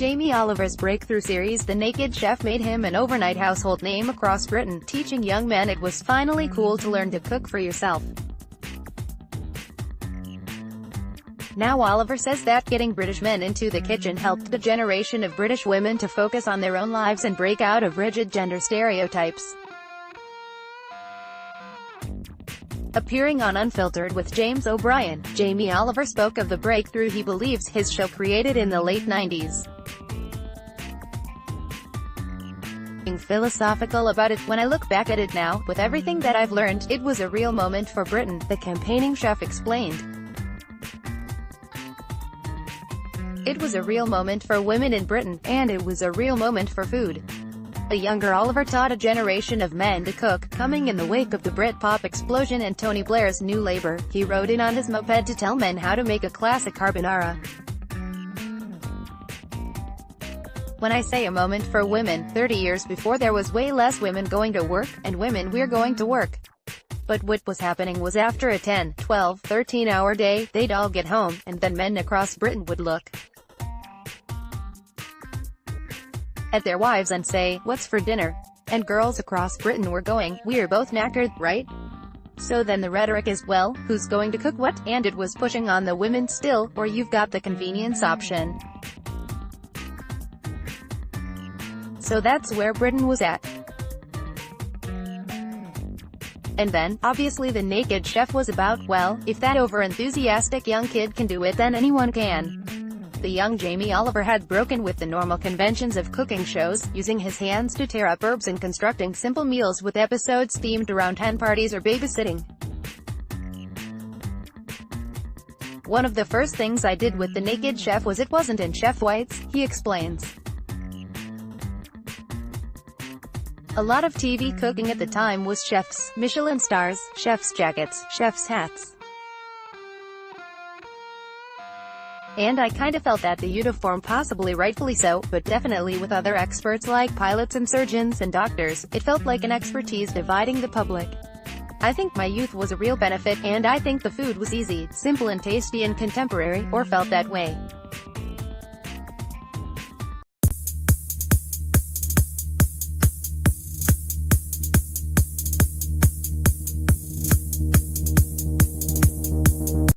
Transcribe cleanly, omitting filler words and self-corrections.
Jamie Oliver's breakthrough series The Naked Chef made him an overnight household name across Britain, teaching young men it was finally cool to learn to cook for yourself. Now Oliver says that getting British men into the kitchen helped a generation of British women to focus on their own lives and break out of rigid gender stereotypes. Appearing on Unfiltered with James O'Brien, Jamie Oliver spoke of the breakthrough he believes his show created in the late 90s. Being philosophical about it, when I look back at it now, with everything that I've learned, it was a real moment for Britain, the campaigning chef explained. It was a real moment for women in Britain, and it was a real moment for food. A younger Oliver taught a generation of men to cook, coming in the wake of the Britpop explosion and Tony Blair's New Labour. He rode in on his moped to tell men how to make a classic carbonara. When I say a moment for women, 30 years before there was way less women going to work, and women we're going to work. But what was happening was after a 10, 12, 13-hour day, they'd all get home, and then men across Britain would look at their wives and say, "What's for dinner?" And girls across Britain were going, "We're both knackered, right?" So then the rhetoric is, well, who's going to cook what? And it was pushing on the women still, or you've got the convenience option. So that's where Britain was at. And then, obviously The Naked Chef was about, well, if that over-enthusiastic young kid can do it then anyone can. The young Jamie Oliver had broken with the normal conventions of cooking shows, using his hands to tear up herbs and constructing simple meals with episodes themed around hen parties or babysitting. "One of the first things I did with The Naked Chef was it wasn't in chef whites," he explains. A lot of TV cooking at the time was chefs, Michelin stars, chef's jackets, chef's hats. And I kinda felt that the uniform, possibly rightfully so, but definitely with other experts like pilots and surgeons and doctors, it felt like an expertise dividing the public. I think my youth was a real benefit, and I think the food was easy, simple and tasty and contemporary, or felt that way.